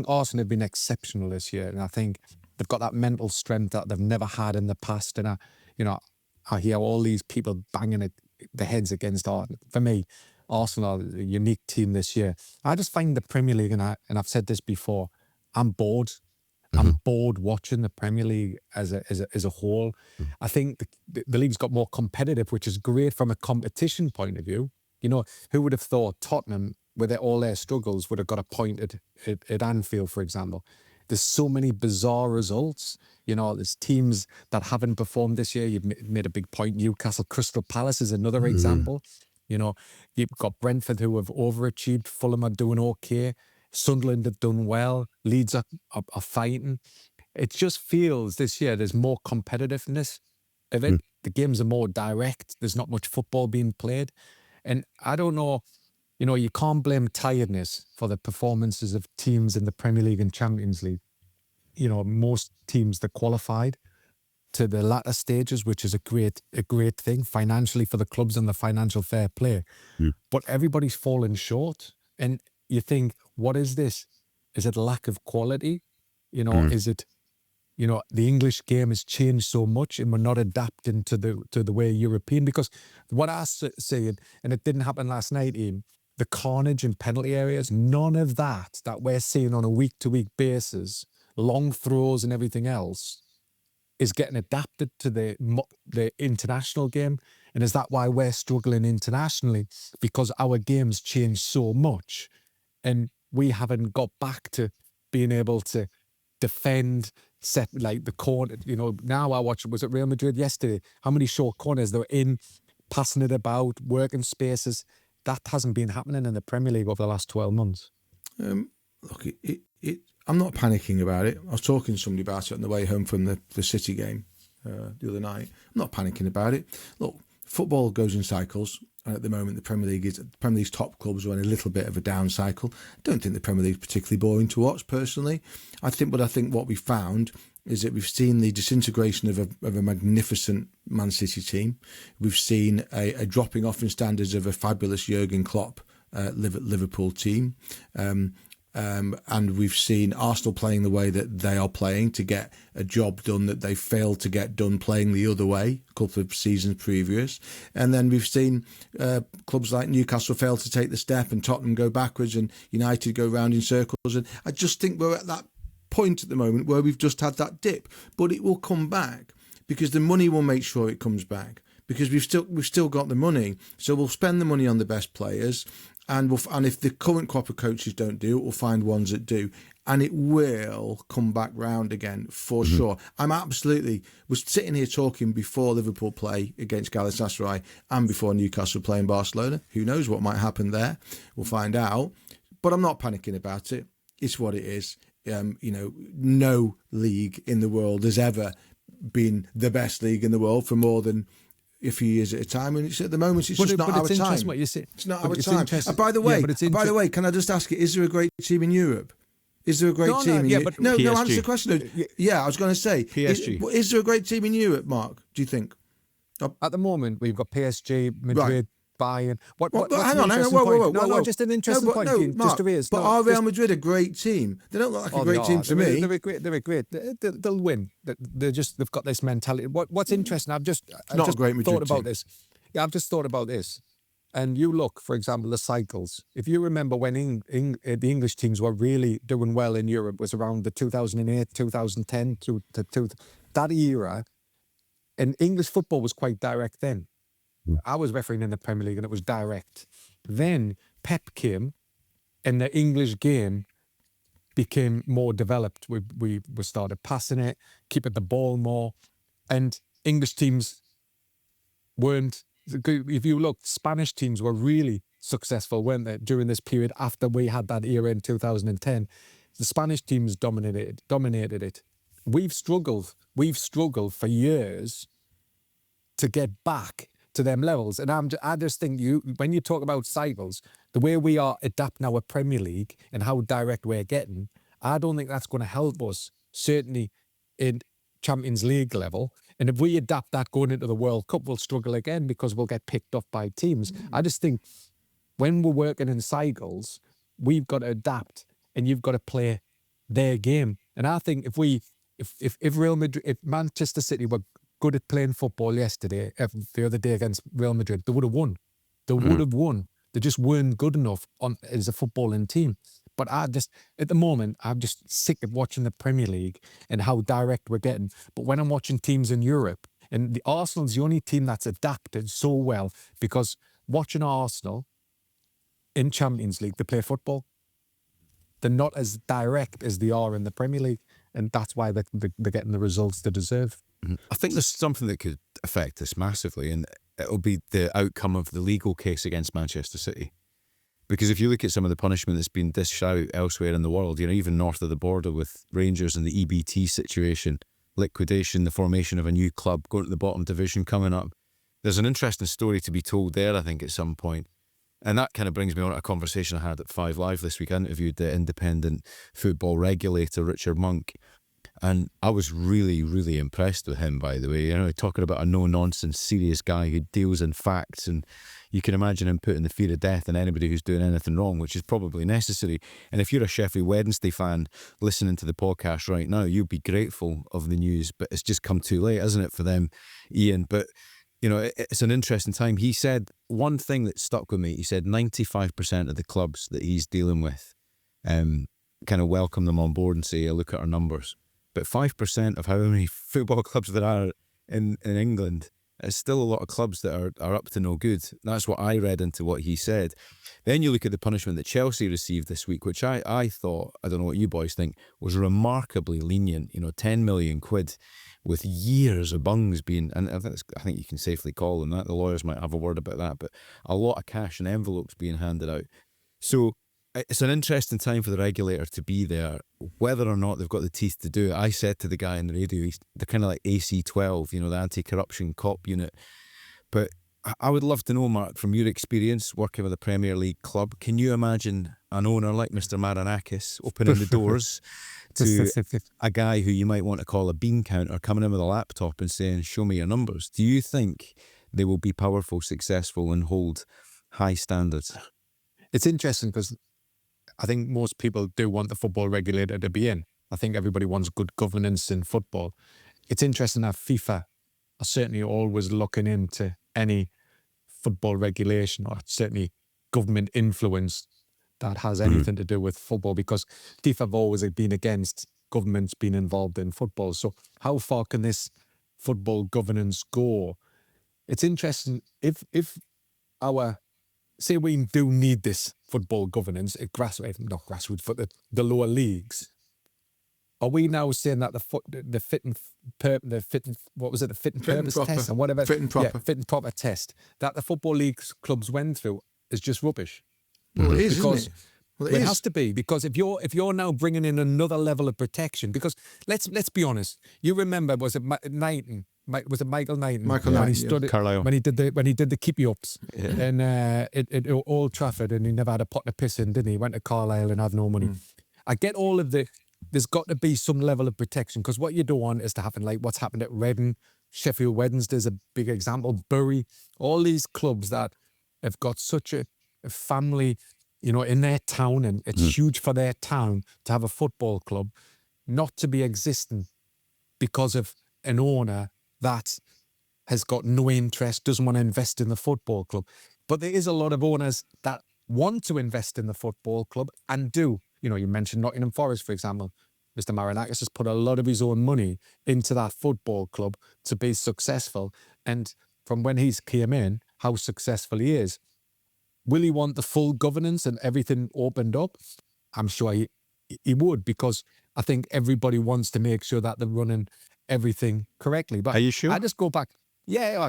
Arsenal have been exceptional this year, and I think they've got that mental strength that they've never had in the past. And I hear all these people banging their heads against Arsenal. For me, Arsenal are a unique team this year. I just find the Premier League, and I've said this before, I'm bored. Mm-hmm. I'm bored watching the Premier League as a whole. Mm-hmm. I think the league's got more competitive, which is great from a competition point of view. Who would have thought Tottenham, with all their struggles, would have got a point at Anfield, for example? There's so many bizarre results. There's teams that haven't performed this year. You've made a big point. Newcastle, Crystal Palace is another example. You've got Brentford who have overachieved. Fulham are doing okay. Sunderland have done well. Leeds are fighting. It just feels this year there's more competitiveness of it. The games are more direct. There's not much football being played. And I don't know, you can't blame tiredness for the performances of teams in the Premier League and Champions League. Most teams that qualified to the latter stages, which is a great thing financially for the clubs and the financial fair play. But everybody's fallen short. And you think, what is this? Is it lack of quality? Is it, the English game has changed so much and we're not adapting to the way European, because what I say, and it didn't happen last night, Ian, the carnage in penalty areas, none of that we're seeing on a week-to-week basis, long throws and everything else, is getting adapted to the international game. And is that why we're struggling internationally? Because our game's changed so much and we haven't got back to being able to defend, set like the corner. You know, now I watched, was it Real Madrid yesterday? How many short corners they were in, passing it about, working spaces. That hasn't been happening in the Premier League over the last 12 months. Look, I'm not panicking about it. I was talking to somebody about it on the way home from the City game the other night. I'm not panicking about it. Look, football goes in cycles, and at the moment the Premier League's top clubs are on a little bit of a down cycle. I don't think the Premier League is particularly boring to watch personally. I think what we found is that we've seen the disintegration of a magnificent Man City team. We've seen a dropping off in standards of a fabulous Jurgen Klopp Liverpool team. And we've seen Arsenal playing the way that they are playing to get a job done that they failed to get done playing the other way a couple of seasons previous. And then we've seen clubs like Newcastle fail to take the step and Tottenham go backwards and United go round in circles. And I just think we're at that point at the moment where we've just had that dip. But it will come back because the money will make sure it comes back. Because we've still got the money. So we'll spend the money on the best players. And if the current crop of coaches don't do it, we'll find ones that do. And it will come back round again, for sure. Was sitting here talking before Liverpool play against Galatasaray and before Newcastle play in Barcelona. Who knows what might happen there? We'll find out. But I'm not panicking about it. It's what it is. No league in the world has ever been the best league in the world for more than a few years at a time, and it's at the moment it's just not our time. What you say. It's not our time. By the way, can I just ask you? Is there a great team in Europe? Is there a great team in Europe? No, answer the question. Yeah, I was going to say PSG. Is there a great team in Europe, Mark? Do you think? At the moment, we've got PSG, Madrid. Right. Bayern. Hang on. Whoa. No, just an interesting point. No, Mark, just to raise. But are Real Madrid a great team? They don't look like a great team to me. They're great. They'll win. They've got this mentality. What's interesting? I've just thought about this. Yeah, I've just thought about this. And you look, for example, the cycles. If you remember when the English teams were really doing well in Europe, was around the 2008, 2010 to that era, and English football was quite direct then. I was refereeing in the Premier League and it was direct. Then Pep came and the English game became more developed. We started passing it, keeping the ball more. And English teams weren't, if you look, Spanish teams were really successful, weren't they, during this period after we had that era in 2010. The Spanish teams dominated it. We've struggled for years to get back to them levels. And I just think when you talk about cycles, the way we are adapting our Premier League and how direct we're getting, I don't think that's going to help us, certainly in Champions League level. And if we adapt that going into the World Cup, we'll struggle again because we'll get picked off by teams. I just think when we're working in cycles, we've got to adapt and you've got to play their game. And I think if Real Madrid, if Manchester City were good at playing football yesterday, the other day against Real Madrid, they would have won. They just weren't good enough as a footballing team. But at the moment, I'm just sick of watching the Premier League and how direct we're getting. But when I'm watching teams in Europe, and the Arsenal's the only team that's adapted so well, because watching Arsenal in Champions League, they play football. They're not as direct as they are in the Premier League, and that's why they're getting the results they deserve. I think there's something that could affect this massively, and it'll be the outcome of the legal case against Manchester City. Because if you look at some of the punishment that's been dished out elsewhere in the world, even north of the border with Rangers and the EBT situation, liquidation, the formation of a new club, going to the bottom division coming up, there's an interesting story to be told there, I think, at some point. And that kind of brings me on to a conversation I had at 5 Live this week. I interviewed the independent football regulator, Richard Monk. And I was really, really impressed with him, by the way. Talking about a no-nonsense, serious guy who deals in facts. And you can imagine him putting the fear of death on anybody who's doing anything wrong, which is probably necessary. And if you're a Sheffield Wednesday fan listening to the podcast right now, you'll be grateful of the news. But it's just come too late, hasn't it, for them, Ian? But, it's an interesting time. He said one thing that stuck with me. He said 95% of the clubs that he's dealing with kind of welcome them on board and say, look at our numbers. but 5% of how many football clubs there are in England, it's still a lot of clubs that are up to no good. That's what I read into what he said. Then you look at the punishment that Chelsea received this week, which I thought, I don't know what you boys think, was remarkably lenient. 10 million quid with years of bungs being, and I think you can safely call them that. The lawyers might have a word about that, but a lot of cash and envelopes being handed out. So it's an interesting time for the regulator to be there, whether or not they've got the teeth to do it. I said to the guy on the radio, they're kind of like AC-12, the anti-corruption cop unit. But I would love to know, Mark, from your experience working with a Premier League club, can you imagine an owner like Mr. Marinakis opening the doors to a guy who you might want to call a bean counter coming in with a laptop and saying, show me your numbers? Do you think they will be powerful, successful, and hold high standards? It's interesting because I think most people do want the football regulator to be in. I think everybody wants good governance in football. It's interesting that FIFA are certainly always looking into any football regulation or certainly government influence that has anything to do with football, because FIFA have always been against governments being involved in football. So how far can this football governance go? It's interesting if our, say we do need this football governance at grassroots for the lower leagues. Are we now saying that the fit and purpose test and whatever fit and proper test that the football leagues clubs went through is just rubbish? Well, it is, because isn't it? Well, it has to be, because if you're now bringing in another level of protection, because let's be honest, you remember, was it Knighton? Was it Michael Knighton? Michael when Knighton, he stood Carlisle. when he did the keepy ups in at Old Trafford, and he never had a pot to piss in, didn't he? He went to Carlisle and had no money. I get all of there's got to be some level of protection, because what you don't want is to happen like what's happened at Reading, Sheffield Wednesday's a big example, Bury, all these clubs that have got such a family, in their town, and it's huge for their town to have a football club, not to be existing because of an owner that has got no interest, doesn't want to invest in the football club. But there is a lot of owners that want to invest in the football club and do. You mentioned Nottingham Forest, for example. Mr. Marinakis has put a lot of his own money into that football club to be successful. And from when he's came in, how successful he is. Will he want the full governance and everything opened up? I'm sure he would, because I think everybody wants to make sure that they're running everything correctly. But are you sure? I just go back. Yeah,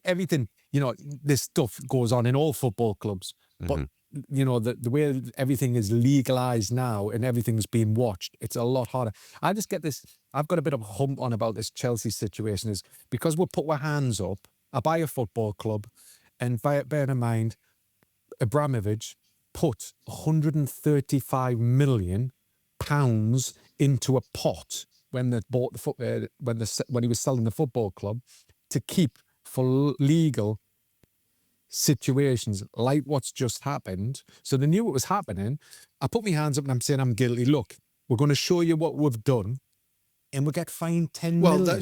everything, this stuff goes on in all football clubs. But, the way everything is legalized now and everything's being watched, it's a lot harder. I just get this, I've got a bit of a hump on about this Chelsea situation, is because we'll put our hands up, I buy a football club, and bear in mind, Abramovich put £135 million into a pot when they bought when he was selling the football club, to keep for legal situations like what's just happened. So they knew it was happening. I put my hands up and I'm saying I'm guilty. Look, we're going to show you what we've done, and we get fined 10 million. Well,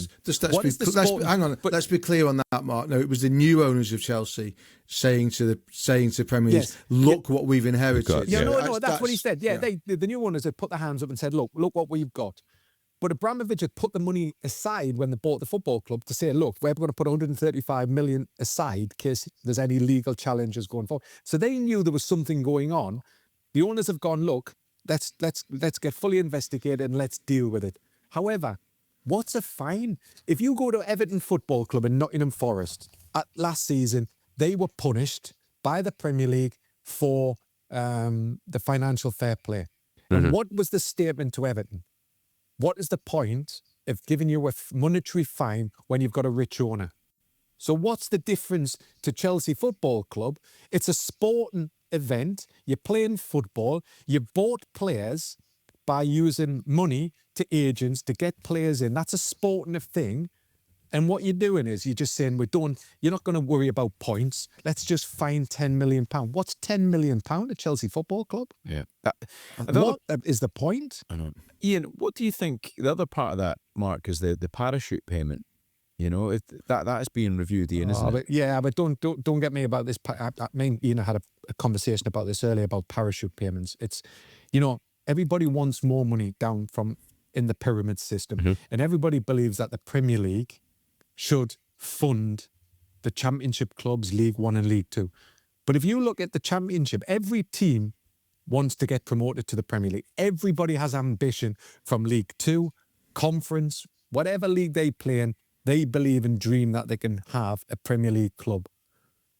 let's be clear on that, Mark. No, it was the new owners of Chelsea saying to Premier League, look what we've inherited. That's what he said. Yeah, the new owners had put their hands up and said, look what we've got. But Abramovich had put the money aside when they bought the football club to say, look, we're going to put 135 million aside in case there's any legal challenges going forward. So they knew there was something going on. The owners have gone, look, let's get fully investigated and let's deal with it. However, what's a fine? If you go to Everton Football Club in Nottingham Forest last season, they were punished by the Premier League for the financial fair play. And what was the statement to Everton? What is the point of giving you a monetary fine when you've got a rich owner? So what's the difference to Chelsea Football Club? It's a sporting event. You're playing football. You bought players by using money to agents to get players in. That's a sporting thing. And what you're doing is you're just saying, you're not going to worry about points. Let's just fine £10 million. What's £10 million at Chelsea Football Club? Yeah. What is the point? I know. Ian, what do you think? The other part of that, Mark, is the parachute payment. That is being reviewed, Ian, isn't it? Yeah, but don't get me about this. I mean, Ian, I had a conversation about this earlier about parachute payments. It's, everybody wants more money down from in the pyramid system. And everybody believes that the Premier League should fund the Championship clubs, League One and League Two. But if you look at the Championship, every team wants to get promoted to the Premier League. Everybody has ambition from League Two, Conference, whatever league they play in, they believe and dream that they can have a Premier League club.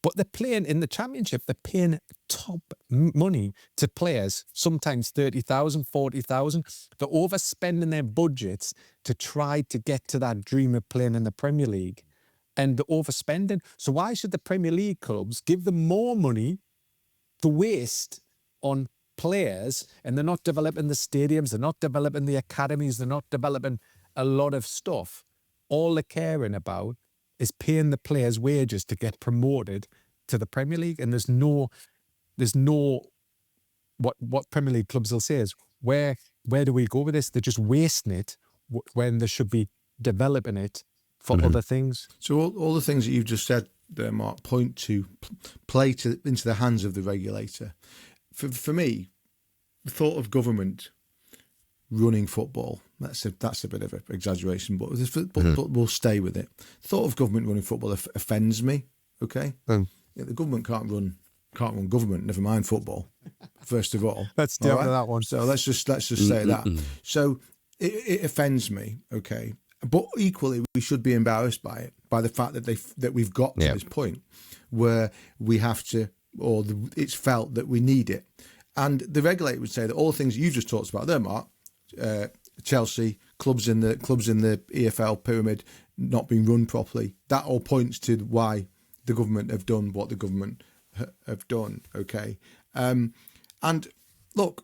But they're playing in the Championship, they're paying top money to players, sometimes 30,000, 40,000. They're overspending their budgets to try to get to that dream of playing in the Premier League. And they're overspending. So why should the Premier League clubs give them more money to waste on players, and they're not developing the stadiums, they're not developing the academies, they're not developing a lot of stuff. All they're caring about is paying the players' wages to get promoted to the Premier League. And there's no what Premier League clubs will say is, where do we go with this? They're just wasting it when they should be developing it for other things. So all the things that you've just said there, Mark, point to play into the hands of the regulator. For me, the thought of government running football, that's a bit of an exaggeration, but we'll stay with it. The thought of government running football offends me, okay? The government can't run government, never mind football, first of all. Let's deal with that one. So let's just say that. So it offends me, okay? But equally, we should be embarrassed by it, by the fact that we've got to this point where we have to, it's felt that we need it. And the regulator would say that all the things you just talked about there, Mark, Chelsea, clubs in the EFL pyramid not being run properly, that all points to why the government have done what the government have done, okay? And look,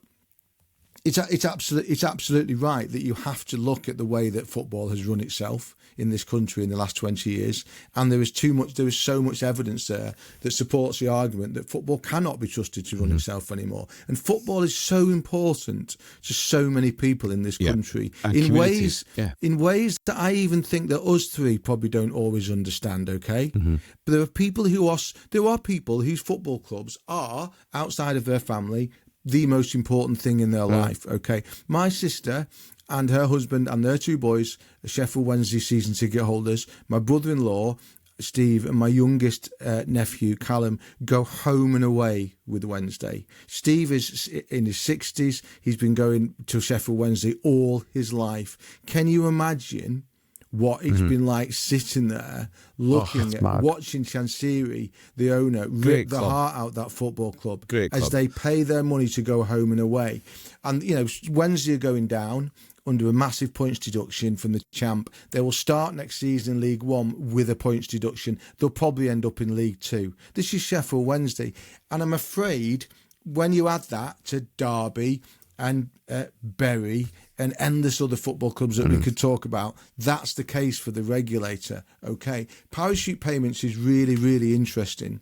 it's absolutely right that you have to look at the way that football has run itself in this country in the last 20 years, and there is so much evidence there that supports the argument that football cannot be trusted to run itself anymore. And football is so important to so many people in this country in ways that I even think that us three probably don't always understand, okay? But there are people whose football clubs are, outside of their family, the most important thing in their life, okay? My sister and her husband and their two boys are Sheffield Wednesday season ticket holders. My brother-in-law, Steve, and my youngest nephew, Callum, go home and away with Wednesday. Steve is in his 60s. He's been going to Sheffield Wednesday all his life. Can you imagine what it's been like sitting there looking at watching Chansiri, the owner, rip the heart out that football club as they pay their money to go home and away. And, Wednesday are going down under a massive points deduction from the champ. They will start next season in League One with a points deduction. They'll probably end up in League Two. This is Sheffield Wednesday. And I'm afraid when you add that to Derby and Bury and endless other football clubs that we could talk about, that's the case for the regulator, okay? Parachute payments is really, really interesting.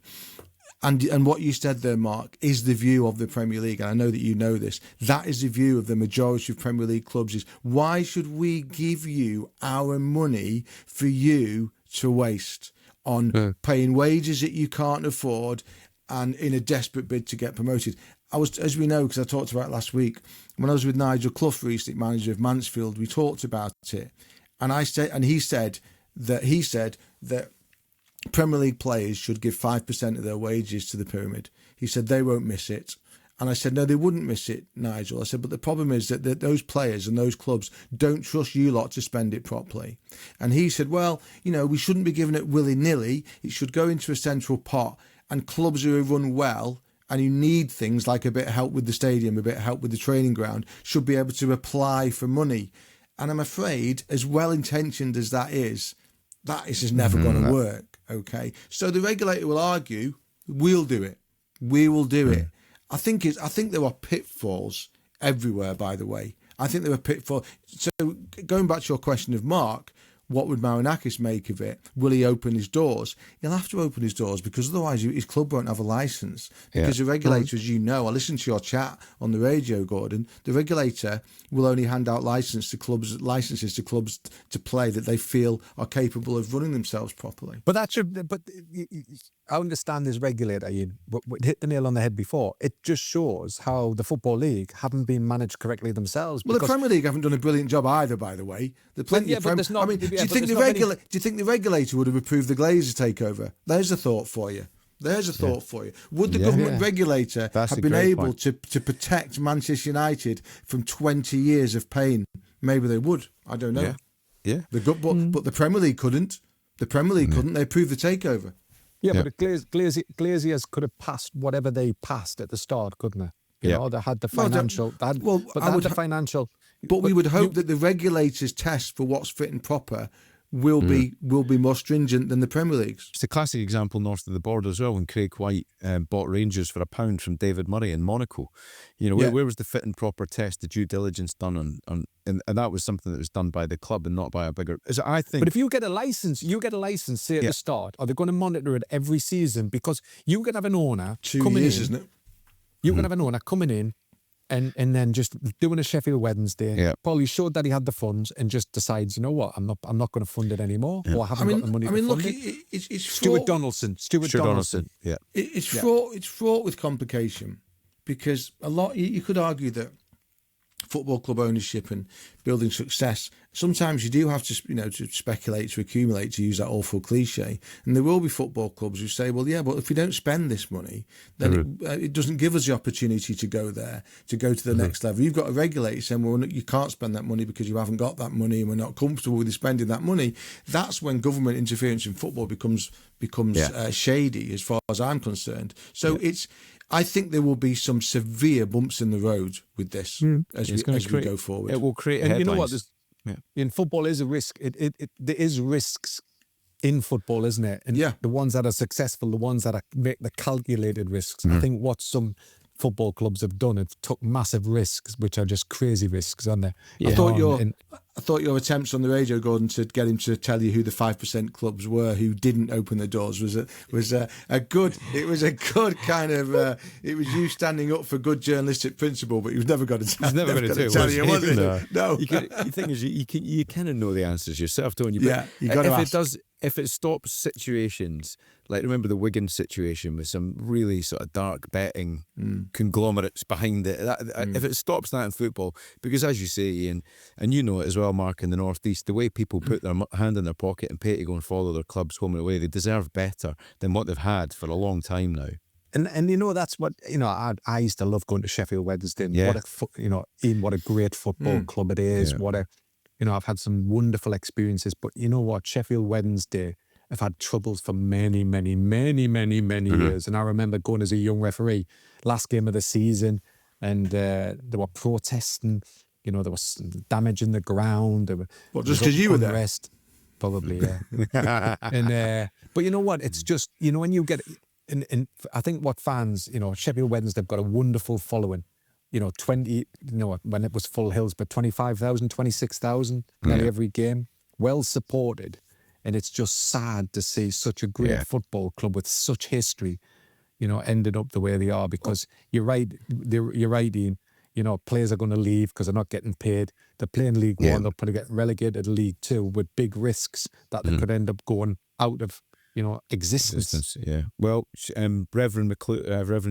And what you said there, Mark, is the view of the Premier League. And I know that you know this. That is the view of the majority of Premier League clubs is, why should we give you our money for you to waste on paying wages that you can't afford and in a desperate bid to get promoted? As we know, because I talked about it last week, when I was with Nigel Clough recently, manager of Mansfield, we talked about it. And he said that Premier League players should give 5% of their wages to the pyramid. He said they won't miss it. And I said, no, they wouldn't miss it, Nigel. I said, but the problem is that those players and those clubs don't trust you lot to spend it properly. And he said, well, we shouldn't be giving it willy-nilly. It should go into a central pot. And clubs who run well and who need things like a bit of help with the stadium, a bit of help with the training ground, should be able to apply for money. And I'm afraid, as well-intentioned as that is just never going to work, okay? So the regulator will argue, we'll do it. We will do it. I think there are pitfalls everywhere, by the way. I think there are pitfalls. So going back to your question of Mark, what would Marinakis make of it? Will he open his doors? He'll have to open his doors because otherwise his club won't have a licence. Because the regulator, as you know, I listened to your chat on the radio, Gordon, the regulator will only hand out licenses to clubs to play that they feel are capable of running themselves properly. But I understand this regulator, Ian, but hit the nail on the head before. It just shows how the Football League haven't been managed correctly themselves. Well, the Premier League haven't done a brilliant job either, by the way. Do you think the regulator would have approved the Glazers takeover? There's a thought for you. Would the government regulator have been able to protect Manchester United from 20 years of pain? Maybe they would. I don't know. Yeah. But the Premier League couldn't. The Premier League couldn't. They approved the takeover. Yeah, but Glaziers could have passed whatever they passed at the start, couldn't they? You know, they had the financial. But we would hope that the regulators' test for what's fit and proper will be more stringent than the Premier League's. It's a classic example north of the border as well, when Craig White bought Rangers for £1 from David Murray in Monaco. You know, where was the fit and proper test, the due diligence done on and that was something that was done by the club and not by a bigger. I think. But if you get a license, say at the start, are they going to monitor it every season? Because you can have an owner 2 years, isn't it? You can have an owner coming in and then just doing a Sheffield Wednesday. Probably showed that he had the funds and just decides, you know what, I'm not going to fund it anymore, or I haven't got the money to fund it. It's Stuart Donaldson. Yeah, it's fraught with complication, because you could argue that football club ownership and building success, sometimes you do have to, to speculate, to accumulate, to use that awful cliche. And there will be football clubs who say, well, yeah, but if we don't spend this money, then it doesn't give us the opportunity to go there, to go to the next level. You've got a regulator saying, well, you can't spend that money because you haven't got that money and we're not comfortable with you spending that money. That's when government interference in football becomes shady, as far as I'm concerned. So I think there will be some severe bumps in the road with this as we go forward. It will create and headlines. You know what? In football is a risk. There is risks in football, isn't it? And the ones that are successful, the ones that make the calculated risks. I think what some football clubs have done, have took massive risks, which are just crazy risks, aren't they? I thought your attempts on the radio, Gordon, to get him to tell you who the 5% clubs were who didn't open the doors was a good kind of it was you standing up for good journalistic principle, but he was never going to tell you, was it? No. The thing is, you kind of know the answers yourself, don't you? But you got to ask. If it stops situations, like remember the Wigan situation with some really sort of dark betting conglomerates behind it, if it stops that in football, because as you say, Ian, and you know it as well, Mark, in the North East, the way people put their hand in their pocket and pay to go and follow their clubs home and away, they deserve better than what they've had for a long time now. And that's what, I used to love going to Sheffield Wednesday. And what a great football club it is. I've had some wonderful experiences, but you know what? Sheffield Wednesday have had troubles for many, many, many, many, many years. And I remember going as a young referee, last game of the season, and they were protesting. There was damage in the ground. Just because you were there? Probably, yeah. But you know what? It's just, when you get, and I think what fans, Sheffield Wednesday have got a wonderful following. 20, when it was full hills, but 25,000, 26,000 nearly every game, well supported. And it's just sad to see such a great football club with such history, ended up the way they are, because you're right, Ian. Players are going to leave because they're not getting paid. They're playing League One, they'll probably get relegated to League Two with big risks that they could end up going out of existence. Yeah. Well, Reverend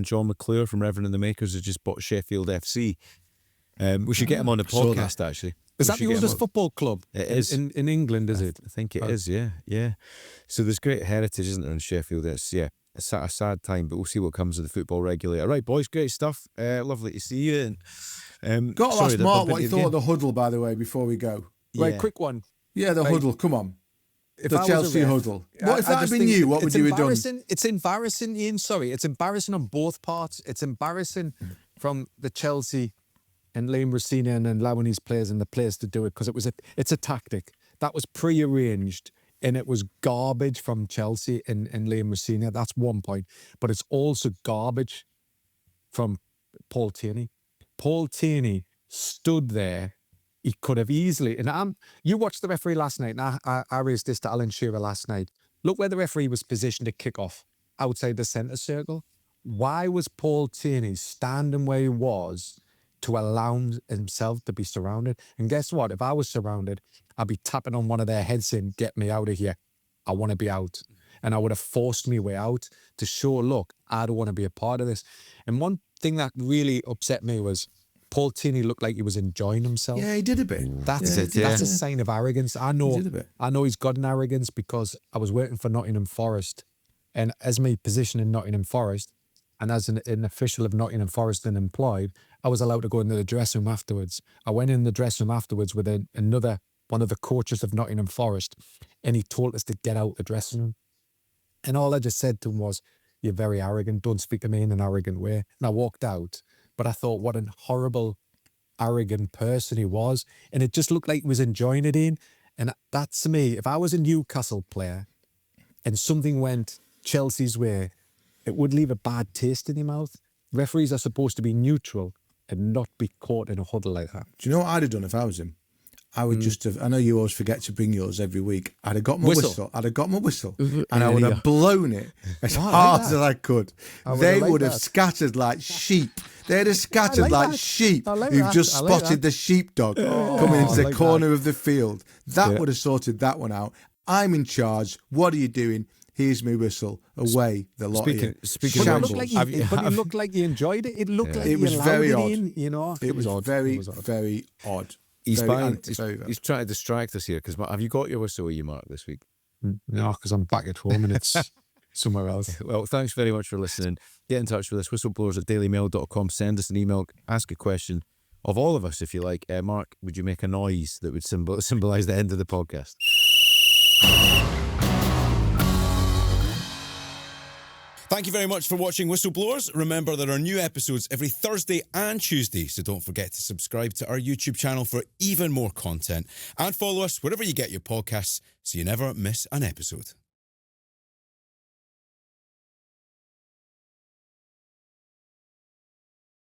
John McClure from Reverend and the Makers has just bought Sheffield FC. We should get him on the podcast, actually. Is that the oldest football club? It is. In England, is it? I think it is, yeah. So there's great heritage, isn't there, in Sheffield? It's a sad time, but we'll see what comes of the football regulator. Right, boys, great stuff. Lovely to see you. And got to ask Mark what he thought of the huddle, by the way, before we go. Right, quick one. Yeah, the huddle, come on. The Chelsea huddle. What if that had been you? What would you have done? It's embarrassing, Ian. Sorry, it's embarrassing on both parts. It's embarrassing from the Chelsea and Liam Rossini and allowing these players and the players to do it, because it's a tactic that was pre-arranged, and it was garbage from Chelsea and Liam Rossini. That's one point, but it's also garbage from Paul Tierney. Paul Tierney stood there. He could have easily. And you watched the referee last night, and I raised this to Alan Shearer last night. Look where the referee was positioned to kick off, outside the centre circle. Why was Paul Tierney standing where he was to allow himself to be surrounded? And guess what? If I was surrounded, I'd be tapping on one of their heads saying, get me out of here. I want to be out. And I would have forced my way out to show, look, I don't want to be a part of this. And one thing that really upset me was Paul Tierney looked like he was enjoying himself. Yeah, he did a bit. That's a sign of arrogance. I know he's got an arrogance because I was working for Nottingham Forest, and as my position in Nottingham Forest, and as an official of Nottingham Forest and employed, I was allowed to go into the dressing room afterwards. I went in the dressing room afterwards with another one of the coaches of Nottingham Forest, and he told us to get out the dressing room. And all I just said to him was, "You're very arrogant. Don't speak to me in an arrogant way." And I walked out. But I thought, what a horrible, arrogant person he was. And it just looked like he was enjoying it in. And that's me. If I was a Newcastle player and something went Chelsea's way, it would leave a bad taste in your mouth. Referees are supposed to be neutral and not be caught in a huddle like that. Do you know what I'd have done if I was him? I would just have, I know you always forget to bring yours every week. I'd have got my whistle. I'd have got my whistle and I would have blown it as hard as I could. They would have scattered like sheep. They'd have scattered like sheep who've just spotted the sheepdog coming into the corner of the field. That would have sorted that one out. I'm in charge. What are you doing? Here's my whistle. Away, the lot of you. But it looked like you enjoyed it. It looked like you allowed it in, you know. It was very, very odd. He's trying to distract us here. Because have you got your whistle with you, Mark, this week? No, because I'm back at home and it's somewhere else. Well, thanks very much for listening. Get in touch with us, whistleblowers@dailymail.com. Send us an email, ask a question of all of us if you like. Mark, would you make a noise that would symbolise the end of the podcast? Thank you very much for watching Whistleblowers. Remember, there are new episodes every Thursday and Tuesday, so don't forget to subscribe to our YouTube channel for even more content. And follow us wherever you get your podcasts so you never miss an episode.